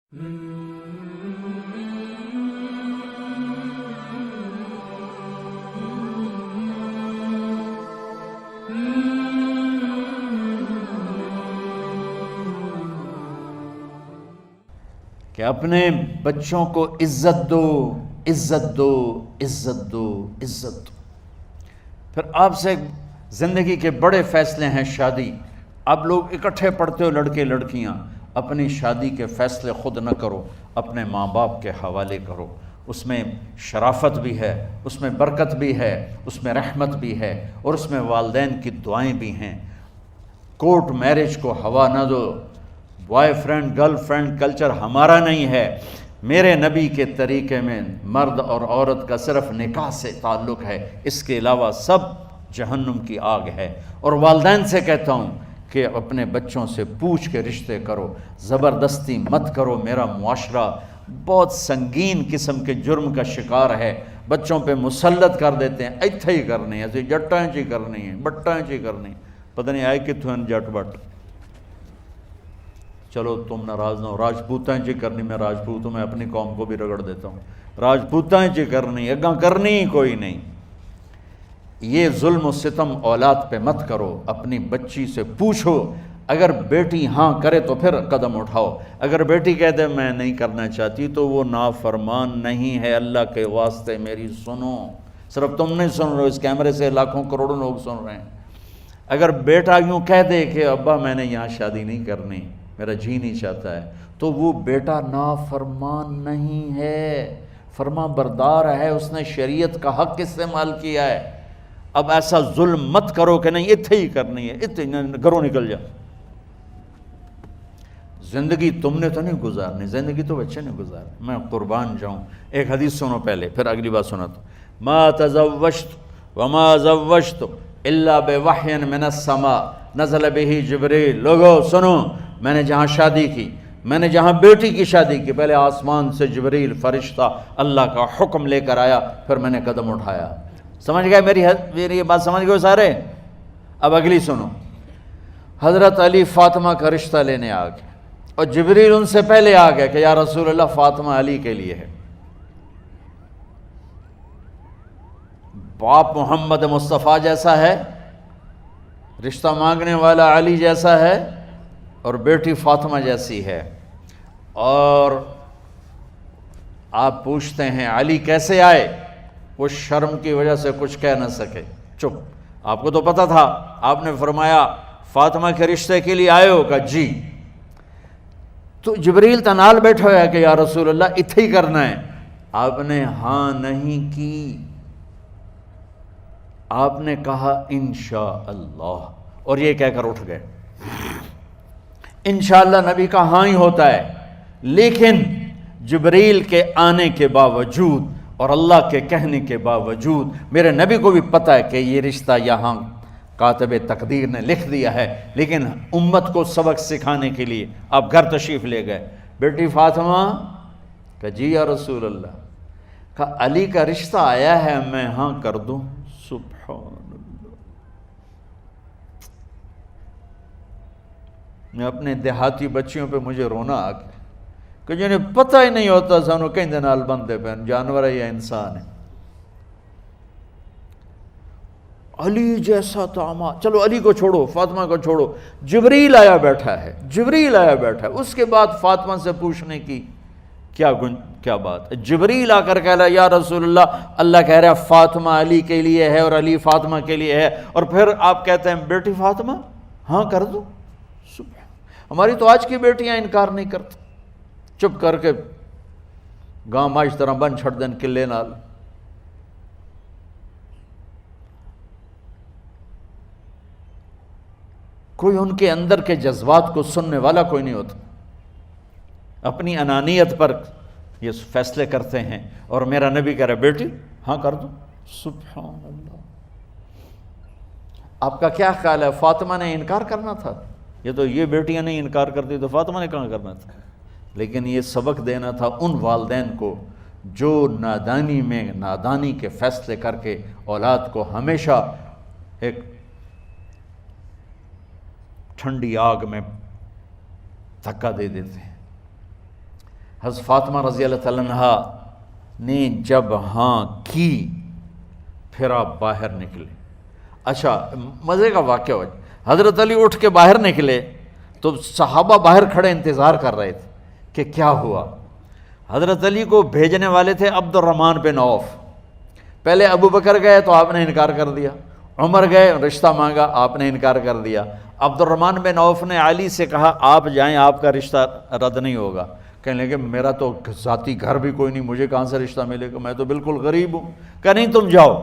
کہ اپنے بچوں کو عزت دو، عزت دو، عزت دو، عزت دو۔ پھر آپ سے زندگی کے بڑے فیصلے ہیں شادی۔ آپ لوگ اکٹھے پڑھتے ہو لڑکے لڑکیاں، اپنی شادی کے فیصلے خود نہ کرو، اپنے ماں باپ کے حوالے کرو۔ اس میں شرافت بھی ہے، اس میں برکت بھی ہے، اس میں رحمت بھی ہے، اور اس میں والدین کی دعائیں بھی ہیں۔ کورٹ میرج کو ہوا نہ دو۔ Boyfriend girlfriend culture ہمارا نہیں ہے۔ میرے نبی کے طریقے میں مرد اور عورت کا صرف نکاح سے تعلق ہے، اس کے علاوہ سب جہنم کی آگ ہے۔ اور والدین سے کہتا ہوں کہ اپنے بچوں سے پوچھ کے رشتے کرو، زبردستی مت کرو۔ میرا معاشرہ بہت سنگین قسم کے جرم کا شکار ہے، بچوں پہ مسلط کر دیتے ہیں، ایتھے ہی کرنی ہے، جٹاں چی کرنی ہے، بٹاں چی کرنی ہے، پتہ نہیں آئے کتوں ہیں جٹ بٹ۔ چلو تم ناراض نہ ہو، راجپوتاں چی کرنی، میں راجپوت ہوں، میں اپنی قوم کو بھی رگڑ دیتا ہوں، راجپوتاں چی کرنی، اگاں کرنی ہی کوئی نہیں۔ یہ ظلم و ستم اولاد پہ مت کرو، اپنی بچی سے پوچھو، اگر بیٹی ہاں کرے تو پھر قدم اٹھاؤ، اگر بیٹی کہہ دے میں نہیں کرنا چاہتی تو وہ نافرمان نہیں ہے۔ اللہ کے واسطے میری سنو، صرف تم نہیں سن رہے، اس کیمرے سے لاکھوں کروڑوں لوگ سن رہے ہیں۔ اگر بیٹا یوں کہہ دے کہ ابا میں نے یہاں شادی نہیں کرنی، میرا جی نہیں چاہتا ہے، تو وہ بیٹا نافرمان نہیں ہے، فرما بردار ہے، اس نے شریعت کا حق استعمال کیا ہے۔ اب ایسا ظلم مت کرو کہ نہیں اتھے ہی کرنی ہے، اتھے گھروں نکل جا۔ زندگی تم نے تو نہیں گزارنی، زندگی تو بچے نے گزارنی۔ میں قربان جاؤں، ایک حدیث سنو پہلے، پھر اگلی بات سناتا ہوں۔ ما تزوجت وما زوجت الا بوحی من السماء نزل به جبریل۔ لوگو سنو، میں نے جہاں شادی کی، میں نے جہاں بیٹی کی شادی کی، پہلے آسمان سے جبریل فرشتہ اللہ کا حکم لے کر آیا، پھر میں نے قدم اٹھایا۔ سمجھ گئے میری یہ بات؟ سمجھ گئے سارے؟ اب اگلی سنو۔ حضرت علی فاطمہ کا رشتہ لینے آ گئے، اور جبریل ان سے پہلے آ گئے کہ یا رسول اللہ فاطمہ علی کے لیے ہے۔ باپ محمد مصطفیٰ جیسا ہے، رشتہ مانگنے والا علی جیسا ہے، اور بیٹی فاطمہ جیسی ہے۔ اور آپ پوچھتے ہیں علی کیسے آئے؟ وہ شرم کی وجہ سے کچھ کہہ نہ سکے، چپ۔ آپ کو تو پتہ تھا، آپ نے فرمایا فاطمہ کے رشتے کے لیے آئے ہو؟ کہا جی۔ تو جبریل تنال بیٹھا ہوا ہے کہ یا رسول اللہ اتھے ہی کرنا ہے۔ آپ نے ہاں نہیں کی، آپ نے کہا انشاءاللہ، اور یہ کہہ کر اٹھ گئے۔ انشاءاللہ نبی کا ہاں ہی ہوتا ہے، لیکن جبریل کے آنے کے باوجود اور اللہ کے کہنے کے باوجود میرے نبی کو بھی پتہ ہے کہ یہ رشتہ یہاں کاتب تقدیر نے لکھ دیا ہے، لیکن امت کو سبق سکھانے کے لیے آپ گھر تشریف لے گئے۔ بیٹی فاطمہ کہ جی یا رسول اللہ۔ کہا علی کا رشتہ آیا ہے، میں ہاں کر دوں؟ سبحان اللہ۔ میں اپنے دیہاتی بچیوں پہ مجھے رونا آ گیا کہ جنہیں پتہ ہی نہیں ہوتا سانو کہیں دے نال بندے پہ جانور ہے یا انسان ہے۔ علی جیسا داماد، چلو علی کو چھوڑو، فاطمہ کو چھوڑو، جبریل آیا بیٹھا ہے، جبریل آیا بیٹھا ہے۔ اس کے بعد فاطمہ سے پوچھنے کی کیا بات ہے؟ جبریل آ کر کہہ رہا یا رسول اللہ، اللہ کہہ رہا ہے فاطمہ علی کے لیے ہے اور علی فاطمہ کے لیے ہے، اور پھر آپ کہتے ہیں بیٹی فاطمہ ہاں کر دو؟ ہماری تو آج کی بیٹیاں انکار نہیں کرتی، چپ کر کے گاں ماج طرح بن چھڑ دین قلعے نال۔ کوئی ان کے اندر کے جذبات کو سننے والا کوئی نہیں ہوتا، اپنی انانیت پر یہ فیصلے کرتے ہیں، اور میرا نبی کہہ رہا ہے بیٹی ہاں کر دو۔ سبحان اللہ۔ آپ کا کیا خیال ہے، فاطمہ نے انکار کرنا تھا؟ یہ بیٹیاں نہیں انکار کرتی تو فاطمہ نے کہاں کرنا تھا؟ لیکن یہ سبق دینا تھا ان والدین کو جو نادانی میں نادانی کے فیصلے کر کے اولاد کو ہمیشہ ایک ٹھنڈی آگ میں دھکا دے دیتے ہیں۔ حضرت فاطمہ رضی اللہ تعالیٰ عنہا نے جب ہاں کی پھر آپ باہر نکلے. اچھا مزے کا واقعہ ہو، حضرت علی اٹھ کے باہر نکلے تو صحابہ باہر کھڑے انتظار کر رہے تھے کہ کیا ہوا. حضرت علی کو بھیجنے والے تھے عبد الرحمن بن عوف. پہلے ابو بکر گئے تو آپ نے انکار کر دیا، عمر گئے رشتہ مانگا، آپ نے انکار کر دیا. عبد الرحمن بن عوف نے علی سے کہا آپ جائیں، آپ کا رشتہ رد نہیں ہوگا. کہنے لگے میرا تو ذاتی گھر بھی کوئی نہیں، مجھے کہاں سے رشتہ ملے گا، میں تو بالکل غریب ہوں. کہا نہیں تم جاؤ.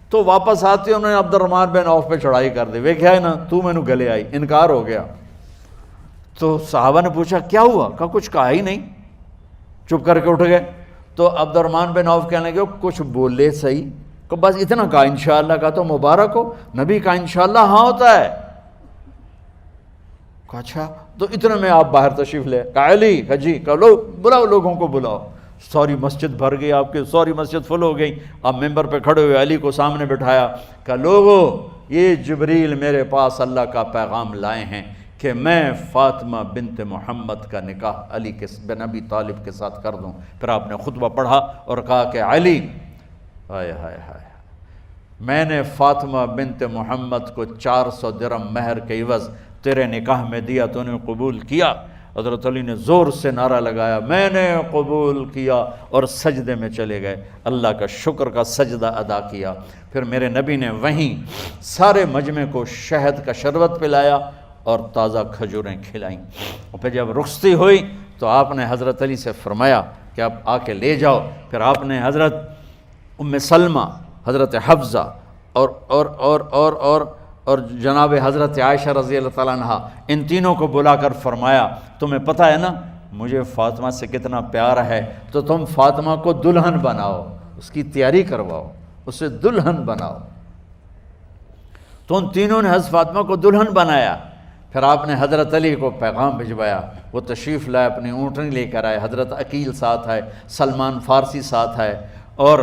تو واپس آتے انہوں نے عبد الرحمن بن عوف پہ چڑھائی کر دی. ویکھیا ہے نا تو مینوں گلے آئی، انکار ہو گیا. تو صحابہ نے پوچھا کیا ہوا؟ کہا کچھ کہا ہی نہیں، چپ کر کے اٹھ گئے. تو عبد الرحمن بن عوف کہنے لگے کچھ بولے صحیح. کہ بس اتنا کہا انشاءاللہ. کہا تو مبارک ہو، نبی کا انشاءاللہ ہاں ہوتا ہے. کہا اچھا. تو اتنے میں آپ باہر تشریف لے. کہا علی، کہا جی. کہا لو بلاؤ، لوگوں کو بلاؤ. ساری مسجد بھر گئی، آپ کی ساری مسجد فل ہو گئی. آپ ممبر پہ کھڑے ہوئے علی کو سامنے بٹھایا. کہا لوگو یہ جبریل میرے پاس اللہ کا پیغام لائے ہیں کہ میں فاطمہ بنت محمد کا نکاح علی بن ابی طالب کے ساتھ کر دوں. پھر آپ نے خطبہ پڑھا اور کہا کہ علی، ہائے ہائے ہائے، میں نے فاطمہ بنت محمد کو 400 درہم مہر کے عوض تیرے نکاح میں دیا، تو نے قبول کیا؟ حضرت علی نے زور سے نعرہ لگایا میں نے قبول کیا، اور سجدے میں چلے گئے. اللہ کا شکر کا سجدہ ادا کیا. پھر میرے نبی نے وہیں سارے مجمع کو شہد کا شربت پلایا اور تازہ کھجوریں کھلائیں. اور پھر جب رخصتی ہوئی تو آپ نے حضرت علی سے فرمایا کہ آپ آ کے لے جاؤ. پھر آپ نے حضرت ام سلمہ، حضرت حفصہ اور جناب حضرت عائشہ رضی اللہ تعالیٰ عنہ، ان تینوں کو بلا کر فرمایا تمہیں پتہ ہے نا مجھے فاطمہ سے کتنا پیار ہے، تو تم فاطمہ کو دلہن بناؤ، اس کی تیاری کرواؤ، اسے دلہن بناؤ. تو ان تینوں نے حضرت فاطمہ کو دلہن بنایا. پھر آپ نے حضرت علی کو پیغام بھجوایا، وہ تشریف لائے، اپنی اونٹنی لے کر آئے. حضرت عقیل ساتھ ہے، سلمان فارسی ساتھ ہے، اور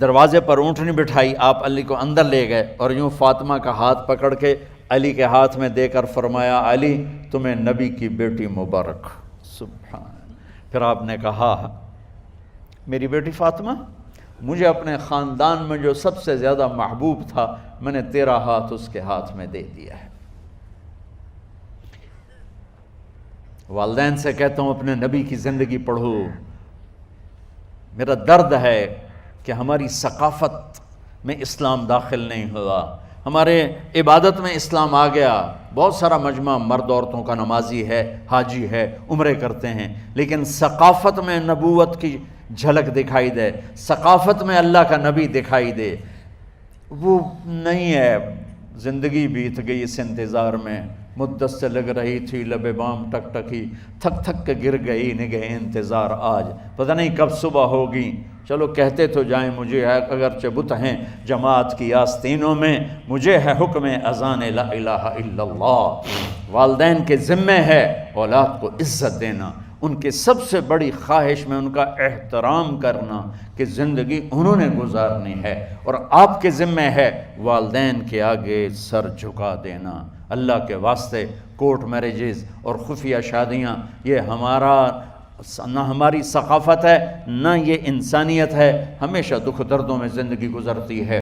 دروازے پر اونٹنی بٹھائی. آپ علی کو اندر لے گئے اور یوں فاطمہ کا ہاتھ پکڑ کے علی کے ہاتھ میں دے کر فرمایا علی تمہیں نبی کی بیٹی مبارک. سبحان. پھر آپ نے کہا میری بیٹی فاطمہ، مجھے اپنے خاندان میں جو سب سے زیادہ محبوب تھا میں نے تیرا ہاتھ اس کے ہاتھ میں دے دیا ہے. والدین سے کہتا ہوں اپنے نبی کی زندگی پڑھو. میرا درد ہے کہ ہماری ثقافت میں اسلام داخل نہیں ہوا، ہمارے عبادت میں اسلام آ گیا. بہت سارا مجمع مرد عورتوں کا نمازی ہے، حاجی ہے، عمرے کرتے ہیں، لیکن ثقافت میں نبوت کی جھلک دکھائی دے، ثقافت میں اللہ کا نبی دکھائی دے، وہ نہیں ہے. زندگی بیت گئی اس انتظار میں، مدت سے لگ رہی تھی لب بام ٹک ٹکی، تھک تھک کے گر گئی نگہ انتظار آج، پتہ نہیں کب صبح ہوگی. چلو کہتے تو جائیں مجھے ہے اگرچہ بت ہیں جماعت کی آستینوں میں، مجھے ہے حکم اذان لا الہ الا اللہ. والدین کے ذمہ ہے اولاد کو عزت دینا، ان کے سب سے بڑی خواہش میں ان کا احترام کرنا کہ زندگی انہوں نے گزارنی ہے، اور آپ کے ذمہ ہے والدین کے آگے سر جھکا دینا. اللہ کے واسطے کورٹ میرجز اور خفیہ شادیاں یہ نہ ہماری ثقافت ہے نہ یہ انسانیت ہے. ہمیشہ دکھ دردوں میں زندگی گزرتی ہے.